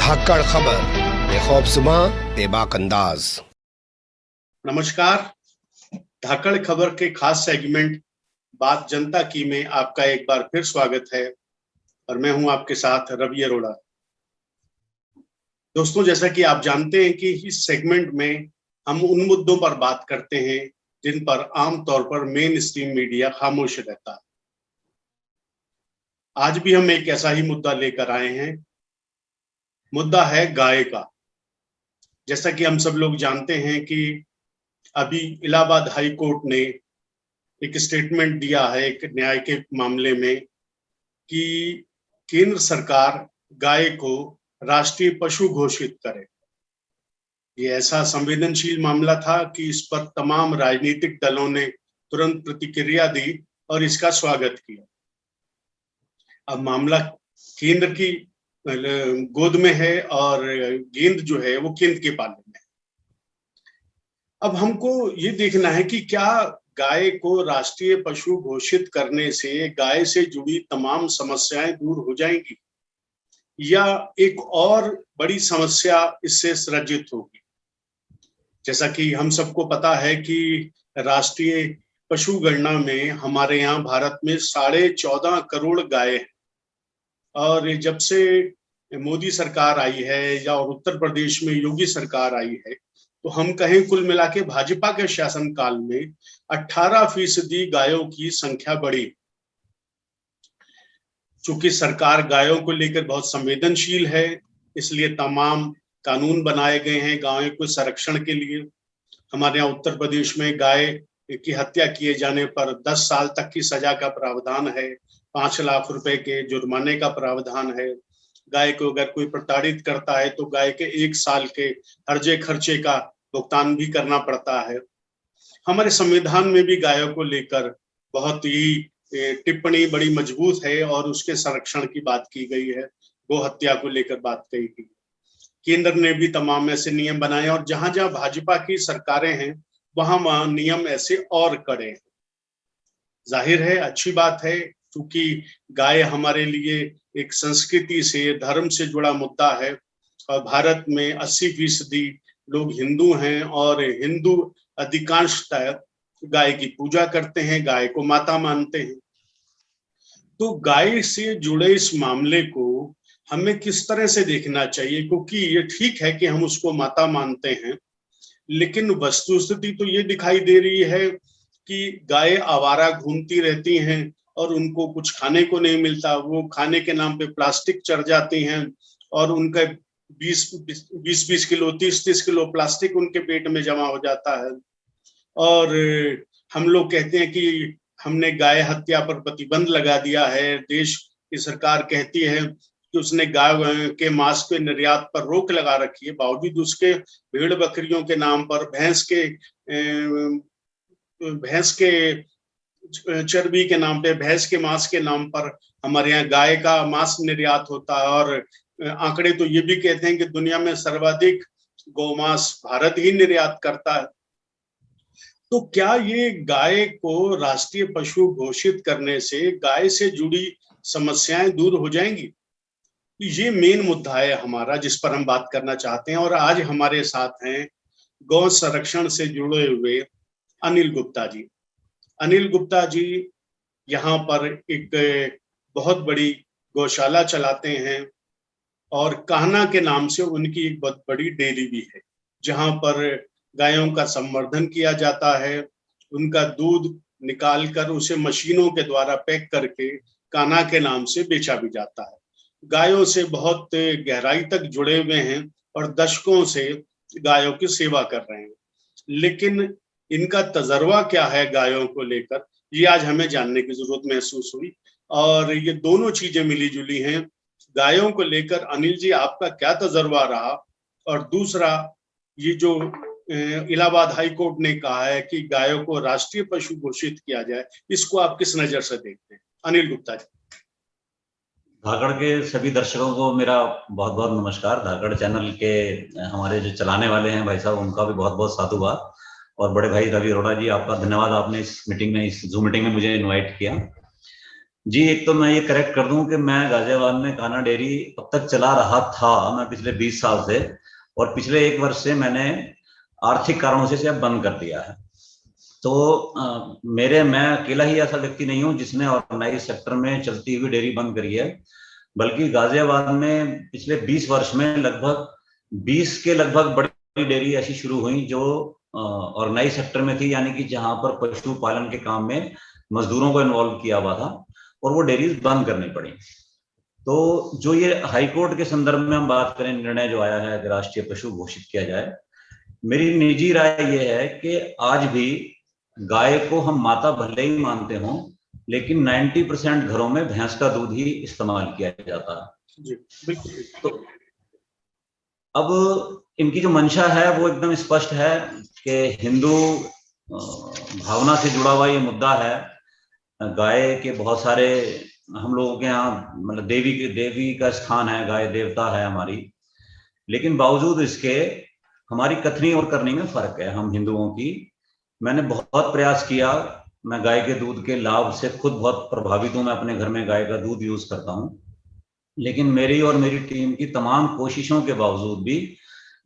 धाकड़ खबर, बेखौफजुमा बेबाक अंदाज। नमस्कार। धाकड़ खबर के खास सेगमेंट बात जनता की में आपका एक बार फिर स्वागत है और मैं हूं आपके साथ रवि अरोड़ा। दोस्तों, जैसा कि आप जानते हैं कि इस सेगमेंट में हम उन मुद्दों पर बात करते हैं जिन पर आमतौर पर मेन स्ट्रीम मीडिया खामोश रहता है। आज भी हम एक ऐसा ही मुद्दा लेकर आए हैं। मुद्दा है गाय का। जैसा कि हम सब लोग जानते हैं कि अभी इलाहाबाद हाई कोर्ट ने एक स्टेटमेंट दिया है एक न्याय के मामले में कि केंद्र सरकार गाय को राष्ट्रीय पशु घोषित करे। ये ऐसा संवेदनशील मामला था कि इस पर तमाम राजनीतिक दलों ने तुरंत प्रतिक्रिया दी और इसका स्वागत किया। अब मामला केंद्र की गोद में है और गेंद जो है वो केंद्र के पाले में है। अब हमको ये देखना है कि क्या गाय को राष्ट्रीय पशु घोषित करने से गाय से जुड़ी तमाम समस्याएं दूर हो जाएंगी या एक और बड़ी समस्या इससे सृजित होगी। जैसा कि हम सबको पता है कि राष्ट्रीय पशु गणना में हमारे यहाँ भारत में 14.5 करोड़ गाय हैं और जब से मोदी सरकार आई है या उत्तर प्रदेश में योगी सरकार आई है तो हम कहें कुल मिला के भाजपा के शासनकाल में 18% गायों की संख्या बढ़ी। चूंकि सरकार गायों को लेकर बहुत संवेदनशील है, इसलिए तमाम कानून बनाए गए हैं गायों के संरक्षण के लिए। हमारे यहाँ उत्तर प्रदेश में गाय की हत्या किए जाने पर 10 साल तक की सजा का प्रावधान है, 5 लाख रुपए के जुर्माने का प्रावधान है। गाय को अगर कोई प्रताड़ित करता है तो गाय के 1 साल के हर्जे खर्चे का भुगतान भी करना पड़ता है। हमारे संविधान में भी गायों को लेकर बहुत ही टिप्पणी बड़ी मजबूत है और उसके संरक्षण की बात की गई है, गो हत्या को लेकर बात कही गई। केंद्र ने भी तमाम ऐसे नियम बनाए और जहां जहां भाजपा की सरकारें हैं वहां नियम ऐसे और कड़े हैं। जाहिर है, अच्छी बात है, क्योंकि गाय हमारे लिए एक संस्कृति से धर्म से जुड़ा मुद्दा है और भारत में 80% लोग हिंदू हैं और हिंदू अधिकांशतः गाय की पूजा करते हैं, गाय को माता मानते हैं। तो गाय से जुड़े इस मामले को हमें किस तरह से देखना चाहिए, क्योंकि ये ठीक है कि हम उसको माता मानते हैं, लेकिन वस्तुस्थिति तो ये दिखाई दे रही है कि गाय आवारा घूमती रहती हैं और उनको कुछ खाने को नहीं मिलता। वो खाने के नाम पे प्लास्टिक चढ़ जाती हैं और उनका 20 किलो 30 किलो प्लास्टिक उनके पेट में जमा हो जाता है। और हम लोग कहते हैं कि हमने गाय हत्या पर प्रतिबंध लगा दिया है। देश की सरकार कहती है कि उसने गाय के मांस के निर्यात पर रोक लगा रखी है, बावजूद उसके भेड़ बकरियों के नाम पर, भैंस के चर्बी के नाम पे, भैंस के मांस के नाम पर हमारे यहाँ गाय का मांस निर्यात होता है। और आंकड़े तो ये भी कहते हैं कि दुनिया में सर्वाधिक गौमांस भारत ही निर्यात करता है। तो क्या ये गाय को राष्ट्रीय पशु घोषित करने से गाय से जुड़ी समस्याएं दूर हो जाएंगी? ये मेन मुद्दा है हमारा, जिस पर हम बात करना चाहते हैं। और आज हमारे साथ हैं गौ संरक्षण से जुड़े हुए अनिल गुप्ता जी। अनिल गुप्ता जी यहाँ पर एक बहुत बड़ी गौशाला चलाते हैं और कान्हा के नाम से उनकी एक बहुत बड़ी डेयरी भी है, जहां पर गायों का संवर्धन किया जाता है। उनका दूध निकाल कर उसे मशीनों के द्वारा पैक करके कान्हा के नाम से बेचा भी जाता है। गायों से बहुत गहराई तक जुड़े हुए हैं और दशकों से गायों की सेवा कर रहे हैं। लेकिन इनका तजर्बा क्या है गायों को लेकर, ये आज हमें जानने की जरूरत महसूस हुई। और ये दोनों चीजें मिली जुली हैं। गायों को लेकर अनिल जी, आपका क्या तजर्बा रहा? और दूसरा, ये जो इलाहाबाद हाई कोर्ट ने कहा है कि गायों को राष्ट्रीय पशु घोषित किया जाए, इसको आप किस नजर से देखते हैं? अनिल गुप्ता जी। धाकड़ के सभी दर्शकों को मेरा बहुत बहुत नमस्कार। धाकड़ चैनल के हमारे जो चलाने वाले हैं भाई साहब, उनका भी बहुत बहुत साधुवाद। और बड़े भाई रवि अरोड़ा जी, आपका धन्यवाद, आपने इस मीटिंग में, इस जूम मीटिंग में मुझे इनवाइट किया। जी, एक तो मैं ये करेक्ट कर दूं कि मैं गाजियाबाद में कान्हा डेयरी अब तक चला रहा था, मैं पिछले 20 साल से, और पिछले 1 वर्ष से मैंने आर्थिक कारणों से इसे अब बंद कर दिया है। तो मैं अकेला ही ऐसा व्यक्ति नहीं हूं जिसने ऑर्गेनाइज सेक्टर में चलती हुई डेयरी बंद करी है, बल्कि गाजियाबाद में पिछले 20 वर्ष में लगभग 20 के लगभग बड़ी डेयरी ऐसी शुरू हुई जो ऑर्गेनाइज सेक्टर में थी, यानी कि जहां पर पशुपालन के काम में मजदूरों को इन्वॉल्व किया हुआ था, और वो डेयरीज बंद करनी पड़ी। तो जो ये हाईकोर्ट के संदर्भ में हम बात करें, निर्णय जो आया है कि राष्ट्रीय पशु घोषित किया जाए, मेरी निजी राय ये है कि आज भी गाय को हम माता भले ही मानते हों, लेकिन 90% घरों में भैंस का दूध ही इस्तेमाल किया जाता है। जी बिल्कुल। तो अब इनकी जो मंशा है वो एकदम स्पष्ट है कि हिंदू भावना से जुड़ा हुआ ये मुद्दा है। गाय के बहुत सारे हम लोगों के यहाँ मतलब देवी का स्थान है, गाय देवता है हमारी, लेकिन बावजूद इसके हमारी कथनी और करनी में फर्क है हम हिंदुओं की। मैंने बहुत प्रयास किया, मैं गाय के दूध के लाभ से खुद बहुत प्रभावित हूं, मैं अपने घर में गाय का दूध यूज करता हूं, लेकिन मेरी और मेरी टीम की तमाम कोशिशों के बावजूद भी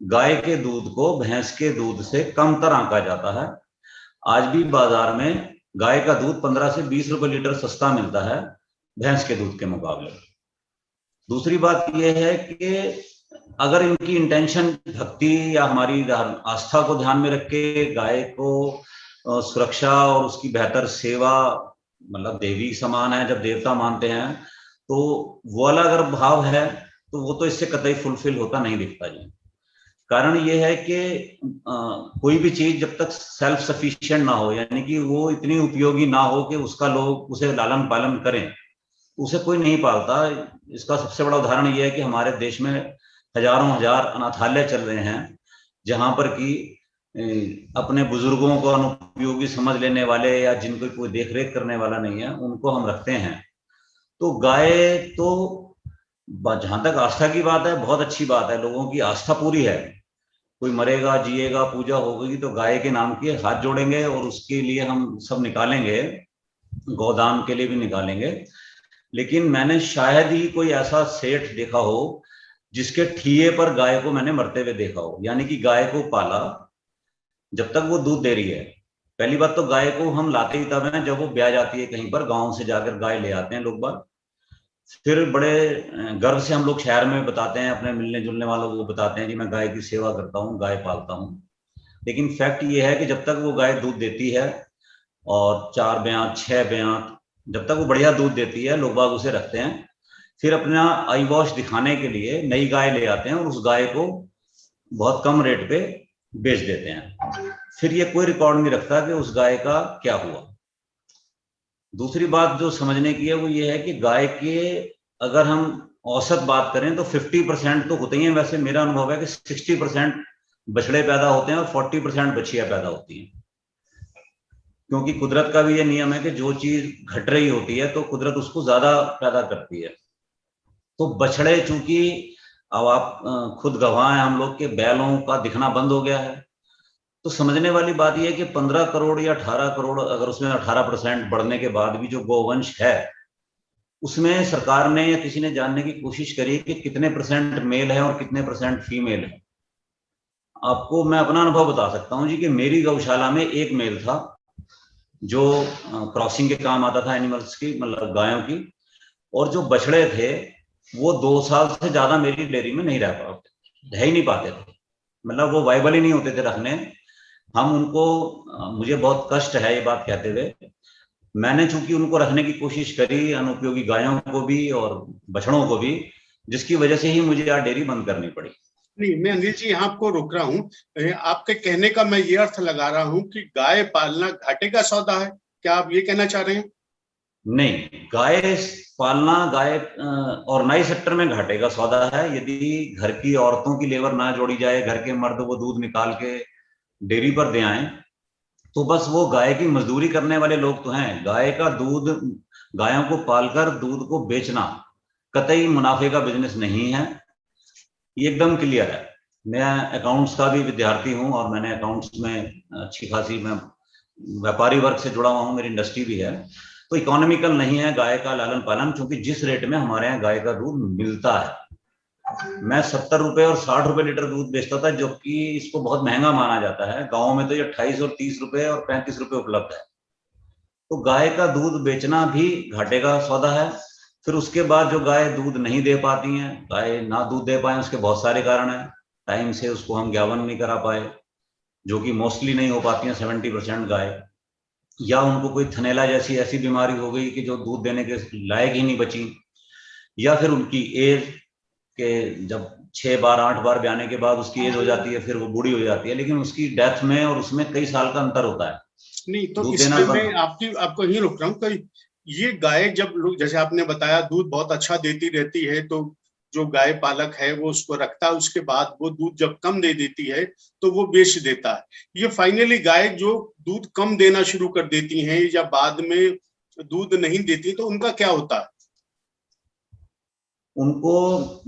गाय के दूध को भैंस के दूध से कमतर आंका जाता है। आज भी बाजार में गाय का दूध 15 से 20 रुपए लीटर सस्ता मिलता है भैंस के दूध के मुकाबले। दूसरी बात यह है कि अगर इनकी इंटेंशन भक्ति या हमारी आस्था को ध्यान में रख के गाय को सुरक्षा और उसकी बेहतर सेवा, मतलब देवी समान है, जब देवता मानते हैं, तो वो वाला अगर भाव है तो वो तो इससे कतई फुलफिल होता नहीं दिखता जी। कारण ये है कि कोई भी चीज जब तक सेल्फ सफिशिएंट ना हो, यानी कि वो इतनी उपयोगी ना हो कि उसका लोग उसे लालन पालन करें, उसे कोई नहीं पालता। इसका सबसे बड़ा उदाहरण ये है कि हमारे देश में हजारों हजार अनाथालय चल रहे हैं, जहां पर कि अपने बुजुर्गों को अनुपयोगी समझ लेने वाले या जिनको कोई देख रेख करने वाला नहीं है, उनको हम रखते हैं। तो गाय तो जहां तक आस्था की बात है, बहुत अच्छी बात है, लोगों की आस्था पूरी है। कोई मरेगा जिएगा पूजा होगी तो गाय के नाम के हाथ जोड़ेंगे और उसके लिए हम सब निकालेंगे, गोदान के लिए भी निकालेंगे। लेकिन मैंने शायद ही कोई ऐसा सेठ देखा हो जिसके ठिये पर गाय को मैंने मरते हुए देखा हो। यानी कि गाय को पाला जब तक वो दूध दे रही है। पहली बात तो गाय को हम लाते ही तब हैं जब वो ब्याह जाती है कहीं पर, गांव से जाकर गाय ले आते हैं लोग बाग, फिर बड़े गर्व से हम लोग शहर में बताते हैं, अपने मिलने जुलने वालों को बताते हैं कि मैं गाय की सेवा करता हूँ, गाय पालता हूँ। लेकिन फैक्ट ये है कि जब तक वो गाय दूध देती है और 4 ब्यात 6 ब्यात, जब तक वो बढ़िया दूध देती है, लोग बाग उसे रखते हैं। फिर अपना आई वॉश दिखाने के लिए नई गाय ले आते हैं और उस गाय को बहुत कम रेट पे बेच देते हैं। फिर ये कोई रिकॉर्ड नहीं रखता कि उस गाय का क्या हुआ। दूसरी बात जो समझने की है वो ये है कि गाय के अगर हम औसत बात करें तो 50% तो होते ही हैं। वैसे मेरा अनुभव है कि 60% बछड़े पैदा होते हैं और 40% बछिया पैदा होती हैं, क्योंकि कुदरत का भी ये नियम है कि जो चीज घट रही होती है तो कुदरत उसको ज्यादा पैदा करती है। तो बछड़े चूंकि अब आप खुद गवाह हैं, हम लोग के बैलों का दिखना बंद हो गया है। तो समझने वाली बात यह है कि 15 करोड़ या 18 करोड़, अगर उसमें 18% बढ़ने के बाद भी जो गोवंश है, उसमें सरकार ने या किसी ने जानने की कोशिश करी कि कितने % मेल है और कितने % फीमेल है। आपको मैं अपना अनुभव बता सकता हूं जी कि मेरी गौशाला में एक मेल था जो क्रॉसिंग के काम आता था एनिमल्स की, मतलब गायों की, और जो बछड़े थे वो 2 साल से ज्यादा मेरी डेयरी में नहीं रह ही नहीं पाते थे, मतलब वो वाइबल ही नहीं होते थे रखने। हम उनको, मुझे बहुत कष्ट है ये बात कहते हुए, मैंने चूंकि उनको रखने की कोशिश करी, अनुपयोगी गायों को भी और बछड़ों को भी, जिसकी वजह से ही मुझे यार डेयरी बंद करनी पड़ी। नहीं, मैं अनिल जी यहाँ आपको रोक रहा हूँ। आपके कहने का मैं ये अर्थ लगा रहा हूँ कि गाय पालना घाटे का सौदा है, क्या आप ये कहना चाह रहे हैं? नहीं, गाय पालना, गाय ऑर्गेनाइज सेक्टर में घाटे का सौदा है। यदि घर की औरतों की लेबर ना जोड़ी जाए, घर के मर्द वो दूध निकाल के डेयरी पर दे आए, तो बस वो गाय की मजदूरी करने वाले लोग तो हैं। गाय का दूध, गायों को पालकर दूध को बेचना कतई मुनाफे का बिजनेस नहीं है, ये एकदम क्लियर है। मैं अकाउंट्स का भी विद्यार्थी हूं और मैंने अकाउंट्स में अच्छी खासी, मैं व्यापारी वर्ग से जुड़ा हुआ हूं, मेरी इंडस्ट्री भी है। तो इकोनॉमिकल नहीं है गाय का लालन पालन, क्योंकि जिस रेट में हमारे यहाँ गाय का दूध मिलता है, मैं 70 रुपए और 60 रुपए लीटर दूध बेचता था, जो कि इसको बहुत महंगा माना जाता है। गाँव में तो ये 28 और 30 रुपए और 35 रुपए उपलब्ध है। तो गाय का दूध बेचना भी घाटे का सौदा है। फिर उसके बाद जो गाय दूध नहीं दे पाती हैं, गाय ना दूध दे पाए उसके बहुत सारे कारण हैं। टाइम से उसको हम ज्ञापन नहीं करा पाए, जो कि मोस्टली नहीं हो पाती हैं 70% गाय, या उनको कोई थनैला जैसी ऐसी बीमारी हो गई कि जो दूध देने के लायक ही नहीं बची, या फिर उनकी एज के जब 6 बार 8 बार ब्याने के बाद उसकी एज हो जाती है, फिर वो बूढ़ी हो जाती है, लेकिन उसकी डेथ में और उसमें कई साल का अंतर होता है। नहीं तो इसमें मैं आपको यही रोक रहा हूँ कि ये गाय जब लोग, जैसे आपने बताया, दूध बहुत अच्छा देती रहती है, तो जो गाय पालक है वो उसको रखता है, उसके बाद वो दूध जब कम दे देती है तो वो बेच देता है। ये फाइनली गाय जो दूध कम देना शुरू कर देती हैं या बाद में दूध नहीं देती, तो उनका क्या होता है? उनको,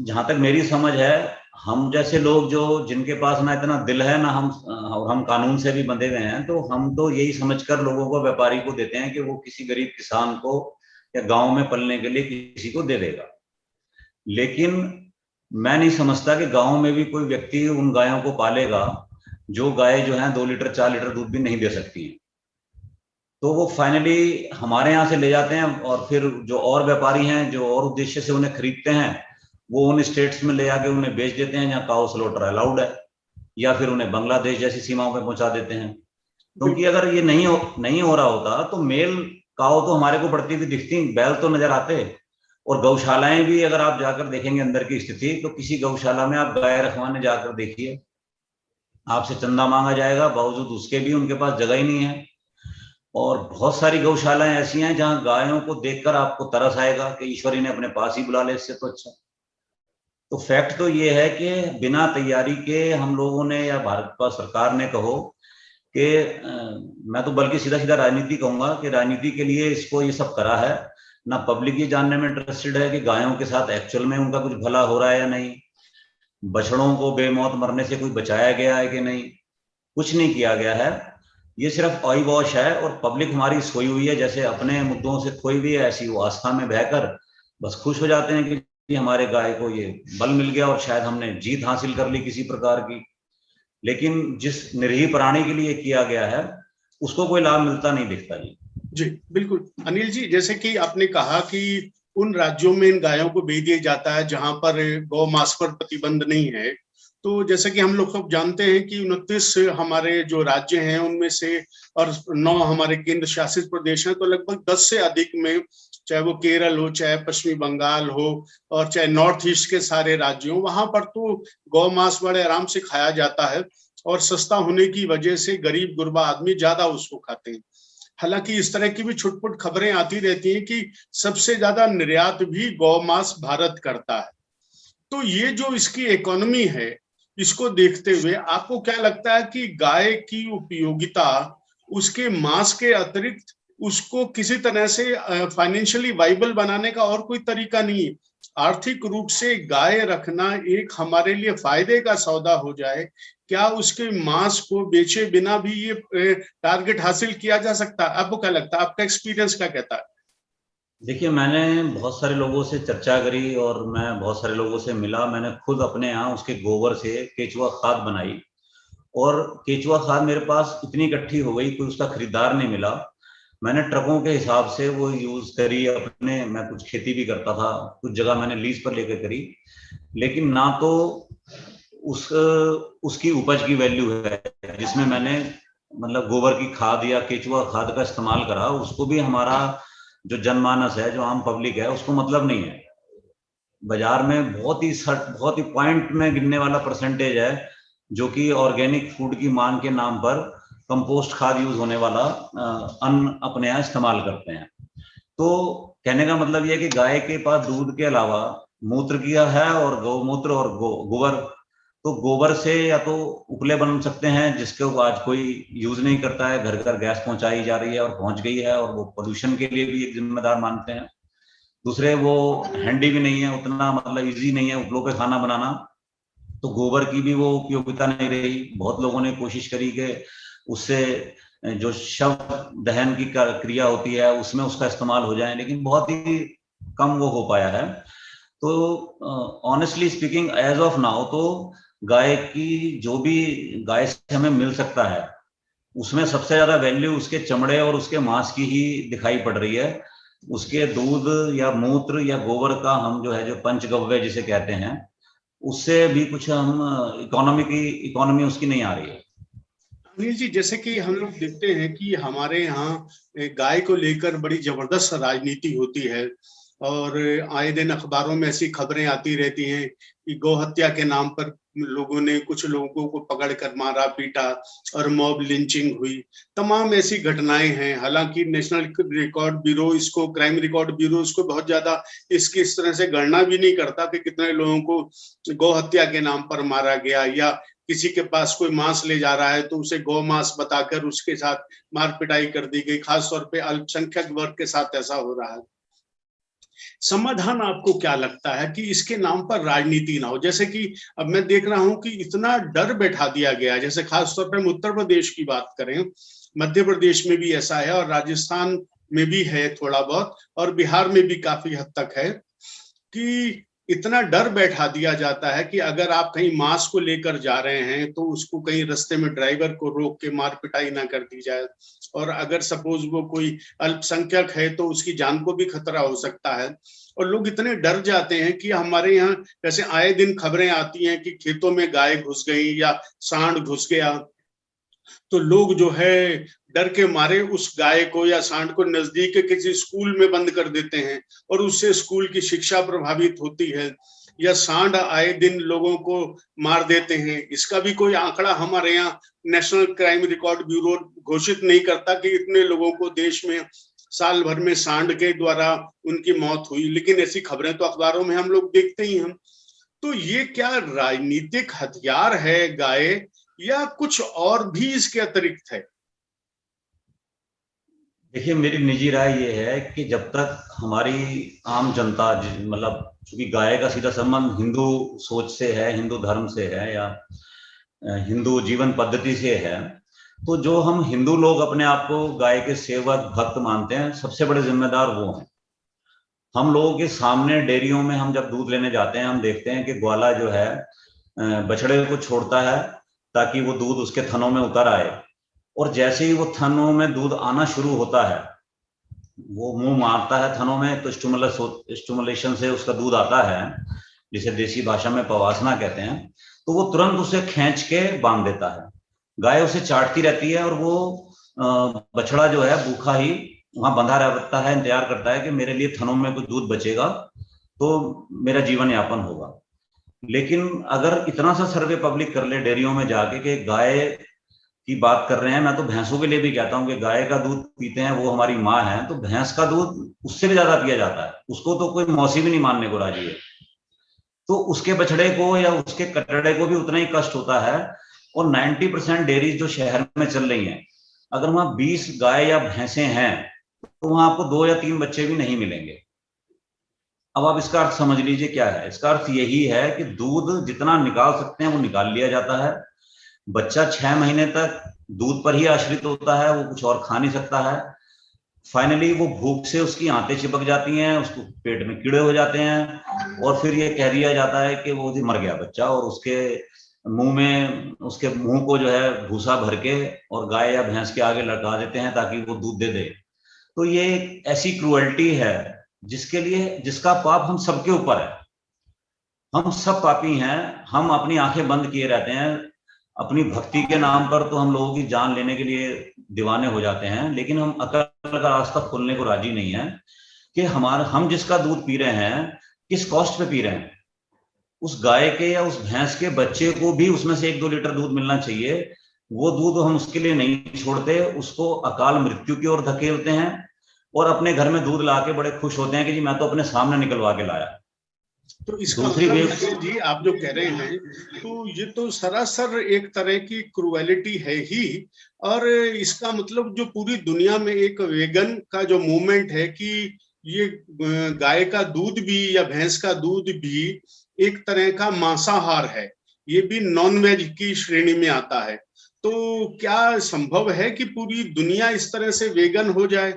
जहां तक मेरी समझ है, हम जैसे लोग जो जिनके पास ना इतना दिल है ना हम कानून से भी बंधे हुए हैं, तो हम तो यही समझकर लोगों को, व्यापारी को देते हैं कि वो किसी गरीब किसान को या गांव में पलने के लिए किसी को दे देगा। लेकिन मैं नहीं समझता कि गांव में भी कोई व्यक्ति उन गायों को पालेगा जो गाय जो है 2 लीटर 4 लीटर दूध भी नहीं दे सकती है। तो वो फाइनली हमारे यहाँ से ले जाते हैं, और फिर जो और व्यापारी हैं जो और उद्देश्य से उन्हें खरीदते हैं, वो उन स्टेट्स में ले जाके उन्हें बेच देते हैं जहाँ काऊ स्लॉटर अलाउड है, या फिर उन्हें बांग्लादेश जैसी सीमाओं पे पहुंचा देते हैं। क्योंकि अगर ये नहीं हो रहा होता तो मेल काऊ तो हमारे को बढ़ती हुई दिखती, बैल तो नजर आते। और गौशालाएं भी अगर आप जाकर देखेंगे अंदर की स्थिति, तो किसी गौशाला में आप गाय रखवाने जाकर देखिए, आपसे चंदा मांगा जाएगा, बावजूद उसके भी उनके पास जगह ही नहीं है। और बहुत सारी गौशालाएं ऐसी हैं जहां गायों को देखकर आपको तरस आएगा कि ईश्वर इन्हें अपने पास ही बुला ले, इससे तो अच्छा। तो फैक्ट तो ये है कि बिना तैयारी के हम लोगों ने, या भारत का सरकार ने कहो कि मैं तो बल्कि सीधा सीधा राजनीति कहूंगा कि राजनीति के लिए इसको ये सब करा है। ना पब्लिक ये जानने में इंटरेस्टेड है कि गायों के साथ एक्चुअल में उनका कुछ भला हो रहा है या नहीं, बछड़ों को बेमौत मरने से कोई बचाया गया है कि नहीं, कुछ नहीं किया गया है। ये सिर्फ ऑय वॉश है, और पब्लिक हमारी सोई हुई है, जैसे अपने मुद्दों से खोई हुई है, ऐसी वो आस्था में बहकर बस खुश हो जाते हैं कि हमारे गाय को ये बल मिल गया और शायद हमने जीत हासिल कर ली किसी प्रकार की। लेकिन जिस निरीह प्राणी के लिए किया गया है उसको कोई लाभ मिलता नहीं दिखता। जी बिल्कुल। अनिल जी, जैसे कि आपने कहा कि उन राज्यों में इन गायों को भेज दिया जाता है जहां पर गौ मांस पर प्रतिबंध नहीं है, तो जैसे कि हम लोग सब जानते हैं कि 29 हमारे जो राज्य हैं उनमें से, और 9 हमारे केंद्र शासित प्रदेश हैं, तो लगभग 10 से अधिक में, चाहे वो केरल हो, चाहे पश्चिमी बंगाल हो, और चाहे नॉर्थ ईस्ट के सारे राज्य हो, वहां पर तो गौ मांस बड़े आराम से खाया जाता है, और सस्ता होने की वजह से गरीब गुरबा आदमी ज्यादा उसको खाते हैं। हालांकि इस तरह की भी छुटपुट खबरें आती रहती हैं कि सबसे ज्यादा निर्यात भी गौ मांस भारत करता है। तो ये जो इसकी इकोनॉमी है, इसको देखते हुए आपको क्या लगता है कि गाय की उपयोगिता उसके मांस के अतिरिक्त उसको किसी तरह से फाइनेंशियली वाइबल बनाने का और कोई तरीका नहीं है? आर्थिक रूप से गाय रखना एक हमारे लिए फायदे का सौदा हो जाए, क्या उसके मांस को बेचे बिना भी ये टारगेट हासिल किया जा सकता है? आपको क्या लगता है, आपका एक्सपीरियंस क्या कहता है? देखिए, मैंने बहुत सारे लोगों से चर्चा करी और मैं बहुत सारे लोगों से मिला। मैंने खुद अपने यहाँ उसके गोबर से केचुआ खाद बनाई, और केचुआ खाद मेरे पास इतनी इकट्ठी हो गई, कोई उसका खरीदार नहीं मिला। मैंने ट्रकों के हिसाब से वो यूज करी अपने, मैं कुछ खेती भी करता था, कुछ जगह मैंने लीज पर लेकर करी, लेकिन ना तो उसकी उपज की वैल्यू है जिसमें मैंने मतलब गोबर की खाद या केचुआ खाद का इस्तेमाल करा, उसको भी हमारा जो जनमानस है, जो आम पब्लिक है, उसको मतलब नहीं है। बाजार में बहुत ही पॉइंट में गिनने वाला परसेंटेज है जो कि ऑर्गेनिक फूड की मांग के नाम पर कंपोस्ट खाद यूज होने वाला अन्न अपने यहाँ इस्तेमाल करते हैं। तो कहने का मतलब यह है कि गाय के पास दूध के अलावा मूत्र किया है, और गौमूत्र और गोबर, तो गोबर से या तो उपले बन सकते हैं जिसके आज कोई यूज नहीं करता है, घर घर गैस पहुंचाई जा रही है और पहुंच गई है, और वो पोल्यूशन के लिए भी एक जिम्मेदार मानते हैं। दूसरे, वो हैंडी भी नहीं है उतना, मतलब इजी नहीं है उपलों पे खाना बनाना, तो गोबर की भी वो उपयोगिता नहीं रही। बहुत लोगों ने कोशिश करी कि उससे जो शव दहन की क्रिया होती है उसमें उसका इस्तेमाल हो जाए, लेकिन बहुत ही कम वो हो पाया है। तो honestly speaking as of now तो गाय की जो भी गाय से हमें मिल सकता है उसमें सबसे ज्यादा वैल्यू उसके चमड़े और उसके मांस की ही दिखाई पड़ रही है। उसके दूध या मूत्र या गोबर का हम जो है जो पंचगव्य जिसे कहते हैं उससे भी कुछ हम इकोनॉमी उसकी नहीं आ रही है। अनिल जी, जैसे कि हम लोग देखते हैं कि हमारे यहाँ गाय को लेकर बड़ी जबरदस्त राजनीति होती है और आए दिन अखबारों में ऐसी खबरें आती रहती हैं कि गौ हत्या के नाम पर लोगों ने कुछ लोगों को पकड़कर मारा पीटा और मॉब लिंचिंग हुई। तमाम ऐसी घटनाएं हैं। हालांकि नेशनल रिकॉर्ड ब्यूरो इसको, क्राइम रिकॉर्ड ब्यूरो इसको बहुत ज्यादा इसकी इस तरह से गणना भी नहीं करता कि कितने लोगों को गौ हत्या के नाम पर मारा गया, या किसी के पास कोई मांस ले जा रहा है तो उसे गौ मांस बताकर उसके साथ मार पिटाई कर दी गई। खासतौर पे अल्पसंख्यक वर्ग के साथ ऐसा हो रहा है। समाधान आपको क्या लगता है कि इसके नाम पर राजनीति ना हो? जैसे कि अब मैं देख रहा हूं कि इतना डर बैठा दिया गया है। जैसे खासतौर पर हम उत्तर प्रदेश की बात करें, मध्य प्रदेश में भी ऐसा है और राजस्थान में भी है थोड़ा बहुत, और बिहार में भी काफी हद तक है कि इतना डर बैठा दिया जाता है कि अगर आप कहीं मांस को लेकर जा रहे हैं तो उसको कहीं रास्ते में ड्राइवर को रोक के मार पिटाई ना कर दी जाए, और अगर सपोज वो कोई अल्पसंख्यक है तो उसकी जान को भी खतरा हो सकता है। और लोग इतने डर जाते हैं कि हमारे यहाँ जैसे आए दिन खबरें आती हैं कि खेतों में गाय घुस गई या सांड घुस गया, तो लोग जो है डर के मारे उस गाय को या सांड को नजदीक के किसी स्कूल में बंद कर देते हैं और उससे स्कूल की शिक्षा प्रभावित होती है। या सांड आए दिन लोगों को मार देते हैं। इसका भी कोई आंकड़ा हमारे यहाँ नेशनल क्राइम रिकॉर्ड ब्यूरो घोषित नहीं करता कि इतने लोगों को देश में साल भर में सांड के द्वारा उनकी मौत हुई, लेकिन ऐसी खबरें तो अखबारों में हम लोग देखते ही हैं। तो ये क्या राजनीतिक हथियार है गाय, या कुछ और भी इसके अतिरिक्त है? देखिए, मेरी निजी राय ये है कि जब तक हमारी आम जनता, मतलब चूंकि गाय का सीधा संबंध हिंदू सोच से है, हिंदू धर्म से है या हिंदू जीवन पद्धति से है, तो जो हम हिंदू लोग अपने आप को गाय के सेवक भक्त मानते हैं, सबसे बड़े जिम्मेदार वो हैं। हम लोगों के सामने डेयरियों में हम जब दूध लेने जाते हैं, हम देखते हैं कि ग्वाला जो है बछड़े को छोड़ता है ताकि वो दूध उसके थनों में उतर आए, और जैसे ही वो थनों में दूध आना शुरू होता है, वो मुंह मारता है थनों में, तो स्टिमुलेशन से उसका दूध आता है, जिसे देसी भाषा में पवासना कहते हैं। तो वो तुरंत उसे खींच के बांध देता है। गाय उसे चाटती रहती है और वो बछड़ा जो है भूखा ही वहां बंधा रहता है, इंतजार करता है कि मेरे लिए थनों में कुछ दूध बचेगा तो मेरा जीवन यापन होगा। लेकिन अगर इतना सा सर्वे पब्लिक कर ले डेयरियों में जाके कि गाय की बात कर रहे हैं, मैं तो भैंसों के लिए भी कहता हूं कि गाय का दूध पीते हैं, वो हमारी माँ है, तो भैंस का दूध उससे भी ज्यादा पिया जाता है, उसको तो कोई मौसी भी नहीं मानने को राजी है। तो उसके बछड़े को या उसके कटड़े को भी उतना ही कष्ट होता है। और 90% डेयरीज जो शहर में चल रही हैं, अगर वहां 20 गाय या भैंसे हैं तो वहां आपको 2 या 3 बच्चे भी नहीं मिलेंगे। अब आप इसका अर्थ समझ लीजिए क्या है। इसका अर्थ यही है कि दूध जितना निकाल सकते हैं वो निकाल लिया जाता है। बच्चा 6 महीने तक दूध पर ही आश्रित होता है, वो कुछ और खा नहीं सकता है। फाइनली वो भूख से उसकी आंतें चिपक जाती हैं, उसको पेट में कीड़े हो जाते हैं, और फिर ये कह दिया जाता है कि वो मर गया बच्चा, और उसके मुंह को जो है भूसा भर के और गाय या भैंस के आगे लटका देते हैं ताकि वो दूध दे दे। तो ये एक ऐसी क्रूएल्टी है जिसका पाप हम सबके ऊपर है। हम सब पापी हैं। हम अपनी आंखें बंद किए रहते हैं। अपनी भक्ति के नाम पर तो हम लोगों की जान लेने के लिए दीवाने हो जाते हैं, लेकिन हम अकल का रास्ता खोलने को राजी नहीं है कि हम जिसका दूध पी रहे हैं किस कॉस्ट पे पी रहे हैं। उस गाय के या उस भैंस के बच्चे को भी उसमें से 1-2 लीटर दूध मिलना चाहिए। वो दूध हम उसके लिए नहीं छोड़ते, उसको अकाल मृत्यु की ओर धकेलते हैं और अपने घर में दूध ला के बड़े खुश होते हैं कि जी मैं तो अपने सामने निकलवा के लाया। तो इसका मतलब जी आप जो कह रहे हैं, तो ये तो सरासर एक तरह की क्रूएलिटी है ही। और इसका मतलब जो पूरी दुनिया में एक वेगन का जो मूवमेंट है कि ये गाय का दूध भी या भैंस का दूध भी एक तरह का मांसाहार है, ये भी नॉन वेज की श्रेणी में आता है। तो क्या संभव है कि पूरी दुनिया इस तरह से वेगन हो जाए?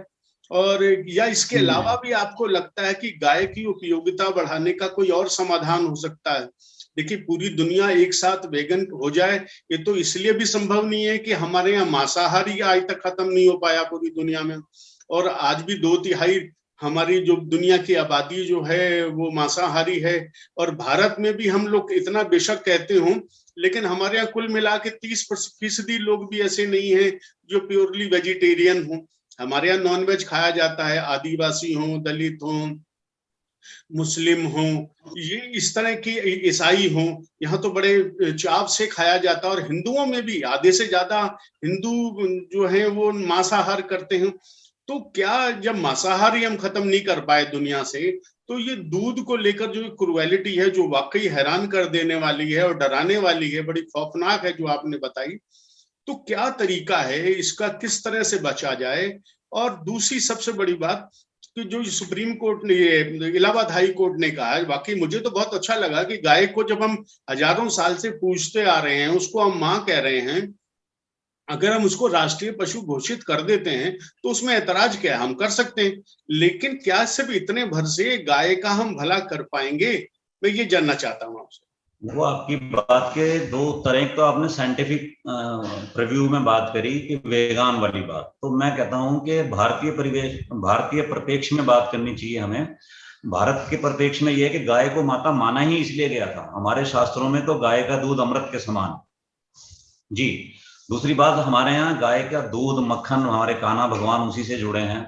और या इसके अलावा भी आपको लगता है कि गाय की उपयोगिता बढ़ाने का कोई और समाधान हो सकता है? देखिए, पूरी दुनिया एक साथ वेगन हो जाए ये तो इसलिए भी संभव नहीं है कि हमारे यहाँ मांसाहारी आज तक खत्म नहीं हो पाया पूरी दुनिया में, और आज भी 2/3 हमारी जो दुनिया की आबादी जो है वो मांसाहारी है। और भारत में भी हम लोग इतना बेशक कहते हों, लेकिन हमारे यहाँ कुल मिला के 30% लोग भी ऐसे नहीं है जो प्योरली वेजिटेरियन हों। हमारे यहाँ नॉनवेज खाया जाता है, आदिवासी हों, दलित हों, मुस्लिम हों, ये इस तरह की, ईसाई हों, यहाँ तो बड़े चाव से खाया जाता है। और हिंदुओं में भी आधे से ज्यादा हिंदू जो है वो मांसाहार करते हैं। तो क्या जब मांसाहारी हम खत्म नहीं कर पाए दुनिया से, तो ये दूध को लेकर जो क्रुएलिटी है जो वाकई हैरान कर देने वाली है और डराने वाली है, बड़ी खौफनाक है जो आपने बताई, तो क्या तरीका है इसका, किस तरह से बचा जाए? और दूसरी सबसे बड़ी बात कि जो सुप्रीम कोर्ट ने, ये इलाहाबाद हाई कोर्ट ने कहा है, वाकई मुझे तो बहुत अच्छा लगा कि गाय को जब हम हजारों साल से पूजते आ रहे हैं, उसको हम माँ कह रहे हैं, अगर हम उसको राष्ट्रीय पशु घोषित कर देते हैं तो उसमें ऐतराज क्या है? हम कर सकते हैं, लेकिन क्या सिर्फ इतने भर से गाय का हम भला कर पाएंगे? मैं ये जानना चाहता हूं आपसे। वो आपकी बात के दो तरह, तो आपने साइंटिफिक प्रीव्यू में बात करी कि वेगान वाली बात, तो मैं कहता हूं कि भारतीय परिप्रेक्ष्य में बात करनी चाहिए हमें। भारत के परिप्रेक्ष्य में यह है कि गाय को माता माना ही इसलिए गया था, हमारे शास्त्रों में तो गाय का दूध अमृत के समान जी। दूसरी बात, हमारे यहाँ गाय का दूध, मक्खन, हमारे कान्हा भगवान उसी से जुड़े हैं,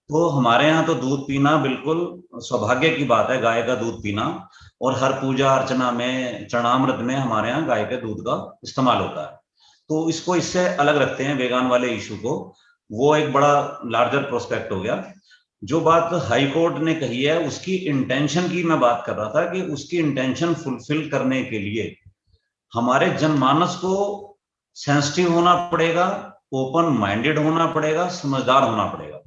तो हमारे यहाँ तो दूध पीना बिल्कुल सौभाग्य की बात है, गाय का दूध पीना। और हर पूजा अर्चना में, चरणामृत में हमारे यहाँ गाय के दूध का इस्तेमाल होता है। तो इसको इससे अलग रखते हैं, वेगान वाले इशू को, वो एक बड़ा लार्जर प्रोस्पेक्ट हो गया। जो बात हाई कोर्ट ने कही है उसकी इंटेंशन की मैं बात कर रहा था कि उसकी इंटेंशन फुलफिल करने के लिए हमारे जनमानस को सेंसिटिव होना पड़ेगा, ओपन माइंडेड होना पड़ेगा, समझदार होना पड़ेगा।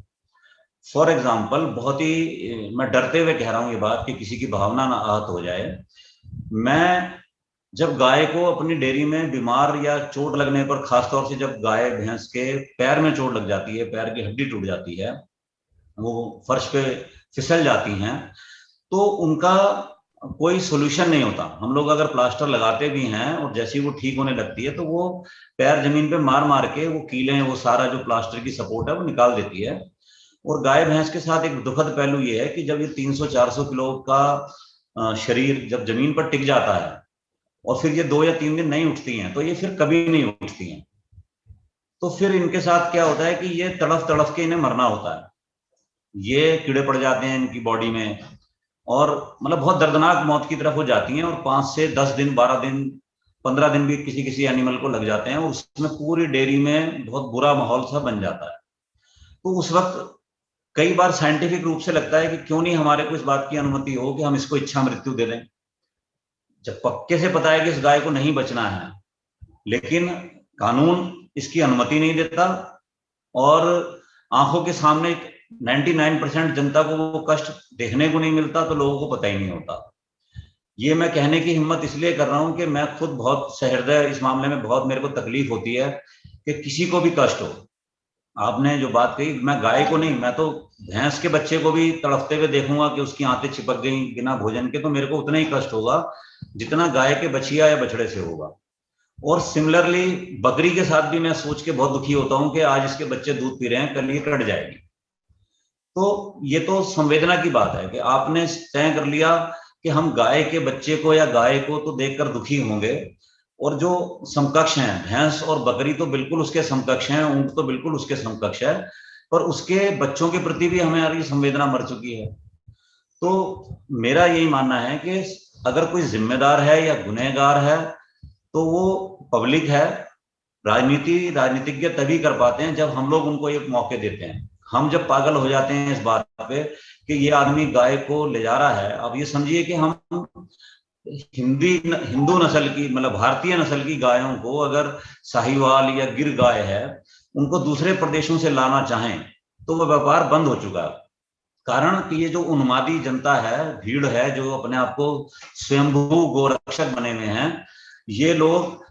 फॉर एग्जाम्पल, बहुत ही मैं डरते हुए कह रहा हूं ये बात कि किसी की भावना ना आहत हो जाए, मैं जब गाय को अपनी डेयरी में बीमार या चोट लगने पर, खासतौर से जब गाय भैंस के पैर में चोट लग जाती है, पैर की हड्डी टूट जाती है, वो फर्श पे फिसल जाती हैं, तो उनका कोई सोल्यूशन नहीं होता। हम लोग अगर प्लास्टर लगाते भी हैं और जैसे ही वो ठीक होने लगती है तो वो पैर जमीन पे मार मार के वो कीलें, वो सारा जो प्लास्टर की सपोर्ट है वो निकाल देती है। और गाय भैंस के साथ एक दुखद पहलू ये है कि जब ये 300-400 किलो का शरीर जब जमीन पर टिक जाता है और फिर ये 2 या 3 दिन नहीं उठती हैं, तो ये फिर कभी नहीं उठती हैं। तो फिर इनके साथ क्या होता है कि ये तड़फ तड़फ के इन्हें मरना होता है, ये कीड़े पड़ जाते हैं इनकी बॉडी में, और मतलब बहुत दर्दनाक मौत की तरफ हो जाती हैं। और 5 से 10 दिन, 12 दिन, 15 दिन भी किसी किसी एनिमल को लग जाते हैं, और उसमें पूरी डेयरी में बहुत बुरा माहौल सा बन जाता है। तो उस वक्त कई बार साइंटिफिक रूप से लगता है कि क्यों नहीं हमारे को इस बात की अनुमति हो कि हम इसको इच्छा मृत्यु दे दें, जब पक्के से पता है कि इस गाय को नहीं बचना है, लेकिन कानून इसकी अनुमति नहीं देता। और आंखों के सामने 99% जनता को वो कष्ट देखने को नहीं मिलता, तो लोगों को पता ही नहीं होता। ये मैं कहने की हिम्मत इसलिए कर रहा हूं कि मैं खुद बहुत सहृदय इस मामले में, बहुत मेरे को तकलीफ होती है कि किसी को भी कष्ट हो। आपने जो बात कही, मैं गाय को नहीं, मैं तो भैंस के बच्चे को भी तड़पते हुए देखूंगा कि उसकी आंतें चिपक गई बिना भोजन के, तो मेरे को उतना ही कष्ट होगा जितना गाय के बछिया या बछड़े से होगा। और सिमिलरली बकरी के साथ भी मैं सोच के बहुत दुखी होता हूं कि आज इसके बच्चे दूध पी रहे हैं, कल ये कट जाएगी। तो ये तो संवेदना की बात है कि आपने तय कर लिया कि हम गाय के बच्चे को या गाय को तो देखकर दुखी होंगे, और जो समकक्ष हैं, भैंस और बकरी तो बिल्कुल उसके समकक्ष हैं, ऊंट तो बिल्कुल उसके समकक्ष है, पर उसके बच्चों के प्रति भी हमारी संवेदना मर चुकी है। तो मेरा यही मानना है कि अगर कोई जिम्मेदार है या गुनहगार है तो वो पब्लिक है। राजनीतिज्ञ तभी कर पाते हैं जब हम लोग उनको एक मौके देते हैं। हम जब पागल हो जाते हैं इस बात पे कि ये आदमी गाय को ले जा रहा है, अब ये समझिए कि हम हिंदू नस्ल की, मतलब भारतीय नस्ल की गायों को, अगर साहिवाल या गिर गाय है, उनको दूसरे प्रदेशों से लाना चाहें तो वह व्यापार बंद हो चुका है। कारण कि ये जो उन्मादी जनता है, भीड़ है, जो अपने आप को स्वयंभू गोरक्षक बने हुए हैं, ये लोग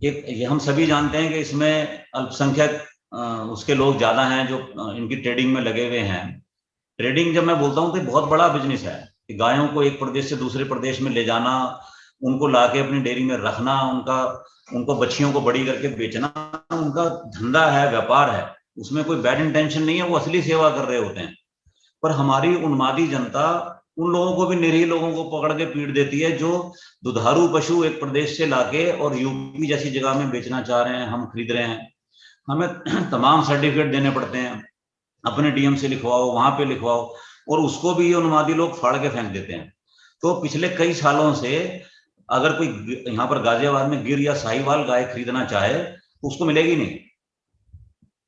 ये हम सभी जानते हैं कि इसमें अल्पसंख्यक उसके लोग ज्यादा हैं जो इनकी ट्रेडिंग में लगे हुए हैं। ट्रेडिंग जब मैं बोलता हूँ तो बहुत बड़ा बिजनेस है कि गायों को एक प्रदेश से दूसरे प्रदेश में ले जाना, उनको लाके अपनी डेयरी में रखना, उनको बच्चियों को बड़ी करके बेचना, उनका धंधा है, व्यापार है, उसमें कोई बैड इंटेंशन नहीं है, वो असली सेवा कर रहे होते हैं। पर हमारी उन्मादी जनता उन लोगों को भी, निरीह लोगों को पकड़ के पीट देती है जो दुधारू पशु एक प्रदेश से लाके और यूपी जैसी जगह में बेचना चाह रहे हैं, हम खरीद रहे हैं। हमें तमाम सर्टिफिकेट देने पड़ते हैं, अपने डीएम से लिखवाओ, वहां पे लिखवाओ, और उसको भी ये उन्मादी लोग फाड़ के फेंक देते हैं। तो पिछले कई सालों से अगर कोई यहाँ पर गाजियाबाद में गिर या साहिवाल गाय खरीदना चाहे तो उसको मिलेगी नहीं।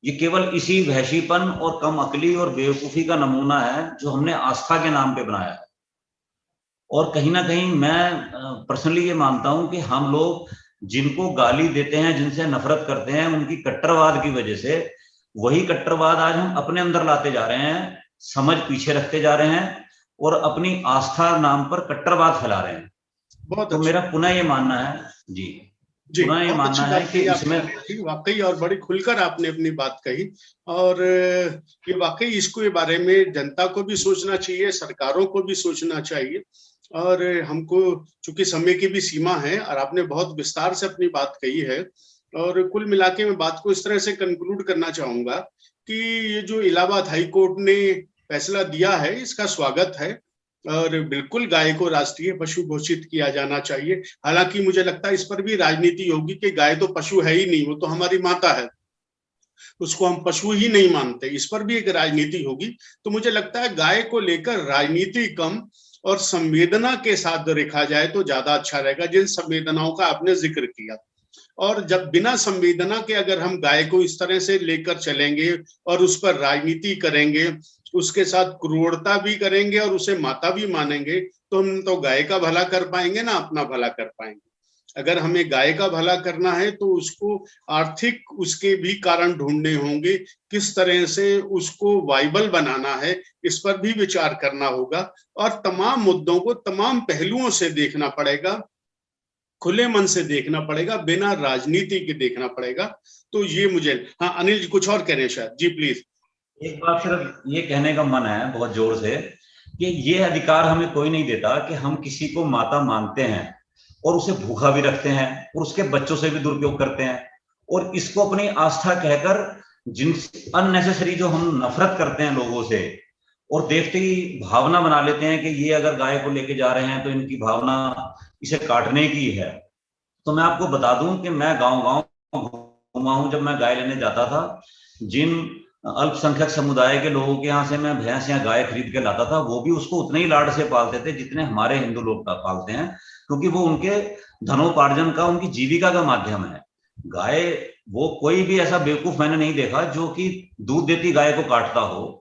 ये केवल इसी वहशीपन और कम अकली और बेवकूफी का नमूना है जो हमने आस्था के नाम पे बनाया है। और कहीं ना कहीं मैं पर्सनली ये मानता हूं कि हम लोग जिनको गाली देते हैं, जिनसे नफरत करते हैं, उनकी कट्टरवाद की वजह से वही कट्टरवाद आज हम अपने अंदर लाते जा रहे हैं, समझ पीछे रखते जा रहे हैं और अपनी आस्था नाम पर कट्टरवाद फैला रहे हैं। बहुत तो मेरा पुनः ये मानना है जी पुनः ये मानना है कि इसमें वाकई और बड़ी खुलकर आपने अपनी बात कही। और ये वाकई इसको बारे में जनता को भी सोचना चाहिए, सरकारों को भी सोचना चाहिए। और हमको चूंकि समय की भी सीमा है और आपने बहुत विस्तार से अपनी बात कही है, और कुल मिला के मैं बात को इस तरह से कंक्लूड करना चाहूंगा कि ये जो इलाहाबाद हाई कोर्ट ने फैसला दिया है इसका स्वागत है, और बिल्कुल गाय को राष्ट्रीय पशु घोषित किया जाना चाहिए। हालांकि मुझे लगता है इस पर भी राजनीति होगी कि गाय तो पशु है ही नहीं, वो तो हमारी माता है, उसको हम पशु ही नहीं मानते, इस पर भी एक राजनीति होगी। तो मुझे लगता है गाय को लेकर राजनीति कम और संवेदना के साथ रखा जाए तो ज्यादा अच्छा रहेगा, जिन संवेदनाओं का आपने जिक्र किया। और जब बिना संवेदना के अगर हम गाय को इस तरह से लेकर चलेंगे और उस पर राजनीति करेंगे, उसके साथ क्रूरता भी करेंगे और उसे माता भी मानेंगे, तो हम तो गाय का भला कर पाएंगे ना अपना भला कर पाएंगे। अगर हमें गाय का भला करना है तो उसको आर्थिक उसके भी कारण ढूंढने होंगे, किस तरह से उसको वाइबल बनाना है इस पर भी विचार करना होगा, और तमाम मुद्दों को तमाम पहलुओं से देखना पड़ेगा, खुले मन से देखना पड़ेगा, बिना राजनीति के देखना पड़ेगा। तो ये मुझे, हाँ अनिल जी कुछ और कह रहे हैं शायद, जी प्लीज। एक बात सिर्फ ये कहने का मन है बहुत जोर से कि ये अधिकार हमें कोई नहीं देता कि हम किसी को माता मानते हैं और उसे भूखा भी रखते हैं और उसके बच्चों से भी दुरुपयोग करते हैं, और इसको अपनी आस्था कहकर जिन अननेसेसरी जो हम नफरत करते हैं लोगों से और देखते ही भावना बना लेते हैं कि ये अगर गाय को लेके जा रहे हैं तो इनकी भावना इसे काटने की है। तो मैं आपको बता दूं कि मैं गांव-गांव घूमा हूं, जब मैं गाय लेने जाता था, जिन अल्पसंख्यक समुदाय के लोगों के यहाँ से मैं भैंस या गाय खरीद के लाता था, वो भी उसको उतने ही लाड से पालते थे जितने हमारे हिंदू लोग पालते हैं, क्योंकि वो उनके धनोपार्जन का, उनकी जीविका का माध्यम है। गाय, वो कोई भी ऐसा बेवकूफ मैंने नहीं देखा जो कि दूध देती गाय को काटता हो,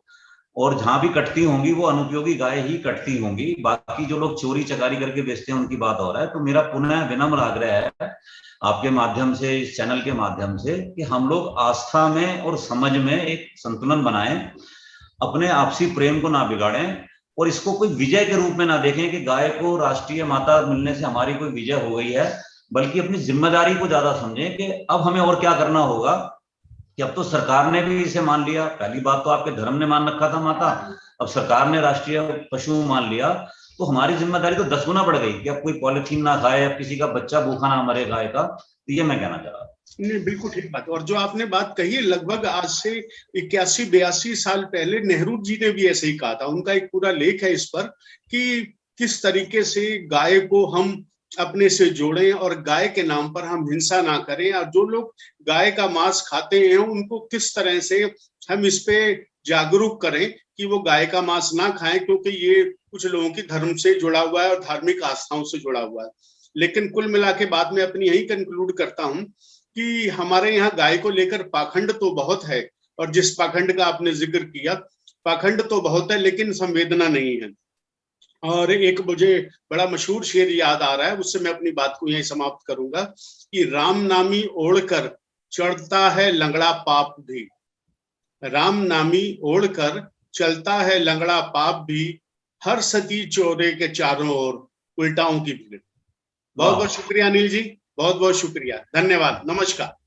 और जहां भी कटती होंगी वो अनुपयोगी गाय ही कटती होंगी। बाकी जो लोग चोरी चकारी करके बेचते हैं उनकी बात हो रहा है। तो मेरा पुनः विनम्र आग्रह है आपके माध्यम से, इस चैनल के माध्यम से, कि हम लोग आस्था में और समझ में एक संतुलन बनाएं, अपने आपसी प्रेम को ना बिगाड़ें और इसको कोई विजय के रूप में ना देखें कि गाय को राष्ट्रीय माता मिलने से हमारी कोई विजय हो गई है, बल्कि अपनी जिम्मेदारी को ज्यादा समझें कि अब हमें और क्या करना होगा। कि अब तो सरकार ने भी इसे मान लिया, पहली बात तो आपके धर्म ने मान रखा था माता, अब सरकार ने राष्ट्रीय पशु मान लिया, तो हमारी जिम्मेदारी तो 10 गुना बढ़ गई कि अब कोई पॉलिथीन ना खाए, अब किसी का बच्चा भूखा ना मरे गाय का। तो ये मैं कहना चाह रहा हूँ। नहीं, बिल्कुल ठीक बात। और जो आपने बात कही है, लगभग आज से 81-82 साल पहले नेहरू जी ने भी ऐसे ही कहा था। उनका एक पूरा लेख है इस पर कि किस तरीके से गाय को हम अपने से जोड़ें और गाय के नाम पर हम हिंसा ना करें, और जो लोग गाय का मांस खाते हैं उनको किस तरह से हम इस पे जागरूक करें कि वो गाय का मांस ना खाएं, क्योंकि ये कुछ लोगों की धर्म से जुड़ा हुआ है और धार्मिक आस्थाओं से जुड़ा हुआ है। लेकिन कुल मिला के बाद में अपनी यही कंक्लूड करता हूं कि हमारे यहाँ गाय को लेकर पाखंड तो बहुत है, और जिस पाखंड का आपने जिक्र किया, पाखंड तो बहुत है लेकिन संवेदना नहीं है। और एक मुझे बड़ा मशहूर शेर याद आ रहा है, उससे मैं अपनी बात को यहीं समाप्त करूंगा कि राम नामी ओढ़कर चढ़ता है लंगड़ा पाप भी, राम नामी ओढ़कर चलता है लंगड़ा पाप भी, हर सती चोरे के चारों ओर उल्टाओं की भीड़। बहुत बहुत शुक्रिया अनिल जी। बहुत बहुत शुक्रिया, धन्यवाद, नमस्कार।